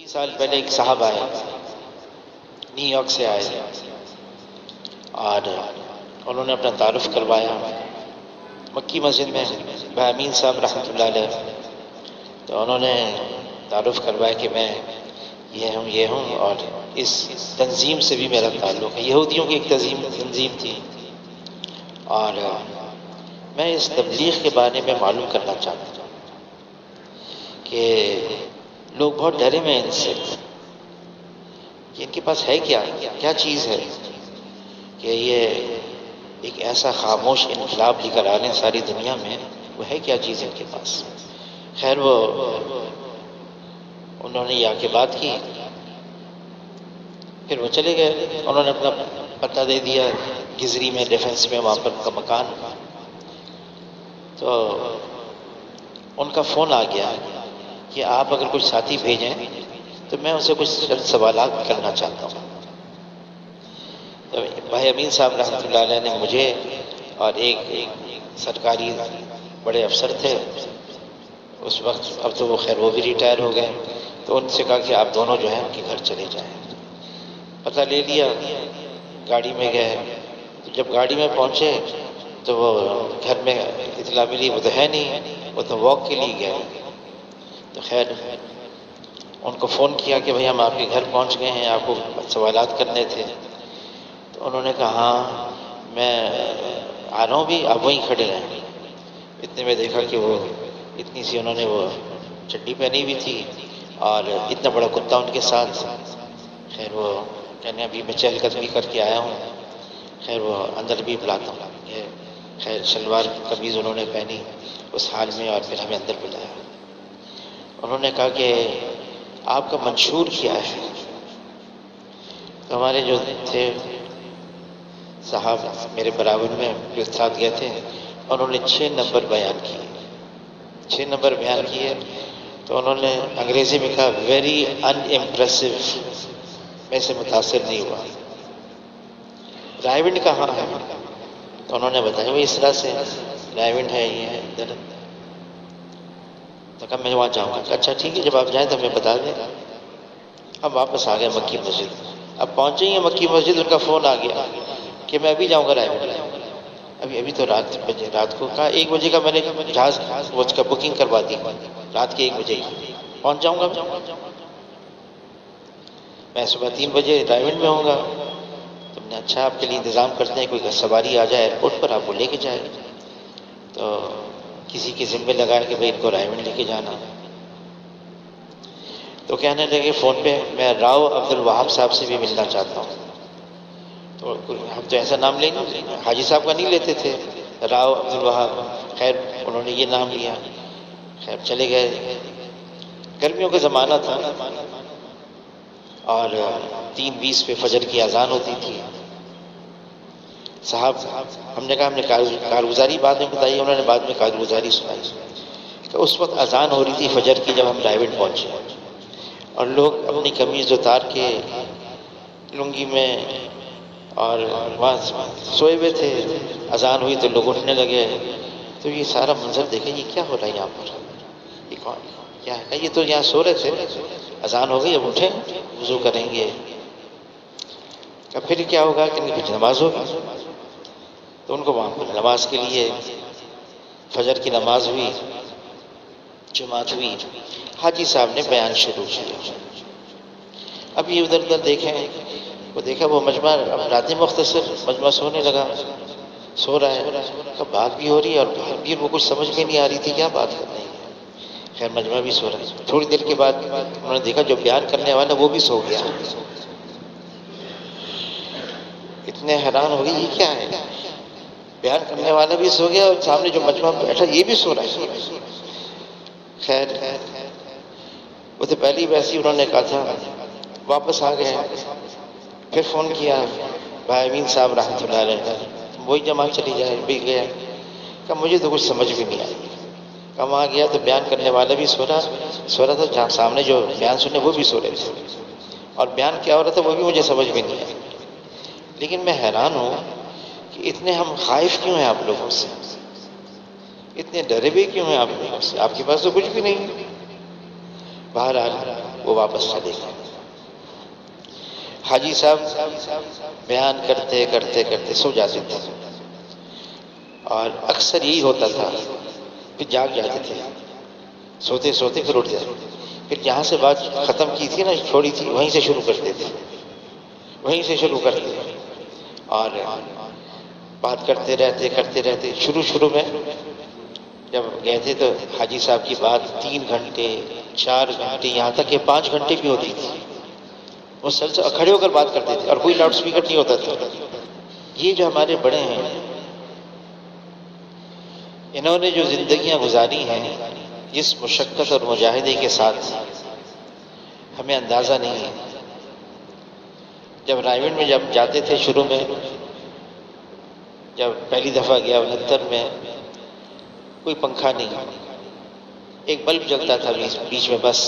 سال پہلے ایک صاحب آئے، نیو یارک سے آئے تھے، اور انہوں نے اپنا تعارف کروایا مکی مسجد میں بھائی امین صاحب رحمۃ اللہ علیہ. تو انہوں نے تعارف کروایا کہ میں یہ ہوں اور اس تنظیم سے بھی میرا تعلق ہے. یہودیوں کی ایک تنظیم تھی، اور میں اس تبلیغ کے بارے میں معلوم کرنا چاہتا ہوں کہ لوگ بہت ڈرے ہوئے ہیں ان سے کہ ان کے پاس ہے کیا چیز ہے کہ یہ ایک ایسا خاموش انقلاب لے کر آ رہے ہیں ساری دنیا میں. وہ ہے کیا چیز ان کے پاس؟ خیر وہ انہوں نے یہ آ کے بات کی، پھر وہ چلے گئے. انہوں نے اپنا پتہ دے دیا گزری میں، ڈیفنس میں، وہاں پر کا مکان. تو ان کا فون آ گیا کہ آپ اگر کچھ ساتھی بھیجیں تو میں ان سے کچھ سوالات کرنا چاہتا ہوں. تو بھائی امین صاحب رحمۃ اللہ علیہ نے مجھے اور ایک سرکاری بڑے افسر تھے اس وقت، اب تو وہ خیر وہ بھی ریٹائر ہو گئے، تو ان سے کہا کہ آپ دونوں جو ہیں ان کے گھر چلے جائیں. پتہ لے لیا، گاڑی میں گئے. تو جب گاڑی میں پہنچے تو وہ گھر میں اطلاع ملی وہ تو ہے نہیں، وہ تو واک کے لیے گئے. تو خیر ان کو فون کیا کہ بھئی ہم آپ کے گھر پہنچ گئے ہیں، آپ کو سوالات کرنے تھے. تو انہوں نے کہا ہاں میں آ رہا ہوں بھی، آپ وہیں کھڑے رہیں. اتنے میں دیکھا کہ وہ اتنی سی انہوں نے وہ چڈی پہنی ہوئی تھی اور اتنا بڑا کتا ان کے ساتھ. خیر وہ کہنے ابھی میں چہل قدمی کر کے آیا ہوں. خیر وہ اندر بھی بلاتا ہوں. خیر شلوار قمیض انہوں نے پہنی اس حال میں، اور پھر ہمیں اندر بلایا. انہوں نے کہا کہ آپ کا منشور کیا ہے؟ تو ہمارے جو تھے صاحب میرے برابر میں جو ساتھ گئے تھے، انہوں نے 6 نمبر بیان کیے. 6 نمبر بیان کیے تو انہوں نے انگریزی میں کہا ویری ان امپریسو. میں سے متاثر نہیں ہوا. رائے ونڈ کہاں ہے؟ تو انہوں نے بتایا وہ اس طرح سے رائے ونڈ ہے، یہ ہے ادھر. تو کہا میں وہاں جاؤں گا. اچھا ٹھیک ہے، جب آپ جائیں تو ہمیں بتا دیں. ہم واپس آ گئے مکی مسجد. اب پہنچے ہی مکی مسجد، ان کا فون آ گیا کہ میں ابھی جاؤں گا رائے ونڈ. ابھی تو رات کو کہا 1 بجے کا میں نے جہاز وہ اس کا بکنگ کروا دی، رات کے 1 بجے ہی پہنچ جاؤں گا. میں صبح 3 بجے رائے ونڈ میں ہوں گا. تم نے اچھا آپ کے لیے انتظام کرتے ہیں، کوئی سواری آ جائے ایئرپورٹ پر آپ کو لے کے جائے. تو کسی کے ذمے لگایا کہ بھائی ان کو رائے ونڈ لے کے جانا. تو کہنے لگے فون پہ میں راؤ عبد الوہاب صاحب سے بھی ملنا چاہتا ہوں. تو ہم تو ایسا نام لیں گے، حاجی صاحب کا نہیں لیتے تھے، راؤ عبد الوہاب. خیر انہوں نے یہ نام لیا. خیر چلے گئے. گرمیوں کا زمانہ تھا اور 3:20 پہ فجر کی اذان ہوتی تھی. صاحب ہم نے کہا ہم نے کارگزاری بعد میں بتائی. انہوں نے بعد میں کارگزاری سنائی کہ اس وقت اذان ہو رہی تھی فجر کی جب ہم رائے ونڈ پہنچے، اور لوگ اپنی قمیض اتار کے لنگی میں اور وہاں سوئے ہوئے تھے. اذان ہوئی تو لوگ اٹھنے لگے. تو یہ سارا منظر دیکھیں یہ کیا ہو رہا ہے یہاں پر، یہ کون کیا ہے؟ یہ تو یہاں سو رہے تھے، اذان ہو گئی اب اٹھیں وضو کریں گے. اب پھر کیا ہوگا کہ کچھ نماز ہوگی. تو ان کو وہاں پر نماز کے لیے فجر کی نماز ہوئی، جماعت ہوئی. حاجی صاحب نے بیان شروع کیا. اب یہ ادھر ادھر دیکھیں، وہ دیکھا وہ مجمع اب رات مختصر مجمع سونے لگا، سو رہا ہے. بات بھی ہو رہی ہے اور بات بھی وہ کچھ سمجھ میں نہیں آ رہی تھی کیا بات کر رہی ہے. خیر مجمع بھی سو رہا ہے. تھوڑی دیر کے بعد انہوں نے دیکھا جو بیان کرنے والا وہ بھی سو گیا. اتنے حیران ہو گئی یہ کیا ہے، بیان کرنے والا بھی سو گیا اور سامنے جو مجمع بیٹھا یہ بھی سو رہا ہے. خیر وہ تو پہلی ویسی انہوں نے کہا تھا. واپس آ گئے. پھر فون کیا بھائی امین صاحب رحمۃ اللہ علیہ، وہی جماعت چلی جائے بھی گیا. کہ مجھے تو کچھ سمجھ بھی نہیں آئی. کہ وہاں گیا تو بیان کرنے والا بھی سو رہا تھا، جہاں سامنے جو بیان سنے وہ بھی سو رہے تھے، اور بیان کیا ہو رہا تھا وہ بھی مجھے سمجھ میں نہیں آئی. لیکن میں حیران ہوں کہ اتنے ہم خائف کیوں ہیں آپ لوگوں سے، اتنے ڈرے بھی کیوں ہیں آپ لوگوں سے؟ آپ کے پاس تو کچھ بھی نہیں. بہرحال وہ واپس چلے گئے۔ حاجی صاحب بیان کرتے کرتے کرتے سو جاتے تھے، اور اکثر یہی ہوتا تھا، پھر جاگ جاتے تھے، سوتے سوتے پھر اٹھ جاتے، پھر جہاں سے بات ختم کی تھی نا، چھوڑی تھی، وہیں سے شروع کرتے تھے، وہیں سے شروع کرتے، اور بات کرتے رہتے۔ شروع میں جب گئے تھے تو حاجی صاحب کی بات 3 گھنٹے 4 گھنٹے یہاں تک کہ 5 گھنٹے بھی ہوتی تھی، مسلسل کھڑے ہو کر بات کرتے تھے، اور کوئی لاؤڈ سپیکر نہیں ہوتا تھا۔ یہ جو ہمارے بڑے ہیں، انہوں نے جو زندگیاں گزاری ہیں جس مشقت اور مجاہدے کے ساتھ، ہمیں اندازہ نہیں ہے۔ جب رائے گنج میں جب جاتے تھے، شروع میں جب پہلی دفعہ گیا 69 میں، کوئی پنکھا نہیں، ایک بلب جلتا تھا بیچ میں بس،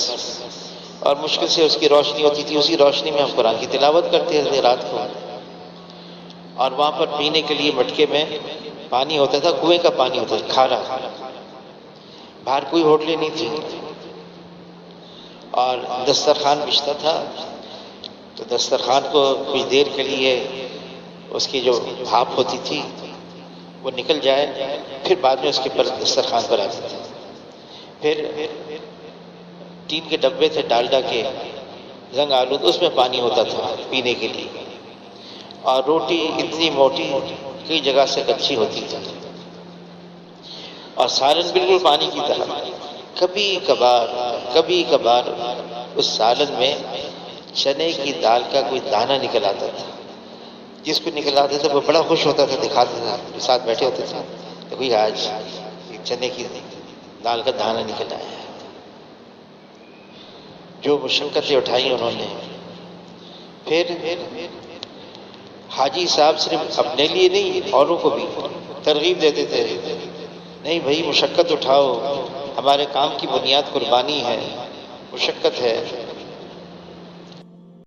اور مشکل سے اس کی روشنی ہوتی تھی، اسی روشنی میں ہم قرآن کی تلاوت کرتے تھے رات کو، اور وہاں پر پینے کے لیے مٹکے میں پانی ہوتا تھا، کنویں کا پانی ہوتا تھا کھارا، باہر کوئی ہوٹلیں نہیں تھی، اور دسترخوان بچھتا تھا، تو دسترخوان کو کچھ دیر کے لیے اس کی جو بھاپ ہوتی تھی وہ نکل جائے، پھر بعد میں اس کے پر دسترخوان پر آتی تھی۔ پھر ٹین کے ڈبے تھے ڈالڈا کے رنگ آلود، اس میں پانی ہوتا تھا پینے کے لیے، اور روٹی اتنی موٹی کئی جگہ سے کچی ہوتی تھی، اور سالن بالکل پانی کی طرح۔ کبھی کبھار اس سالن میں چنے کی دال کا کوئی دانہ نکل آتا تھا، جس کو نکل آتا تھا وہ بڑا خوش ہوتا تھا، دکھاتا تھا، ساتھ بیٹھے ہوتے تھے، تو بھئی آج چنے کی دال کا دانہ نکل آیا ہے۔ جو مشقتیں اٹھائی انہوں نے۔ پھر حاجی صاحب صرف اپنے لیے نہیں، اوروں کو بھی ترغیب دیتے تھے، نہیں بھائی مشقت اٹھاؤ، ہمارے کام کی بنیاد قربانی ہے، مشقت ہے۔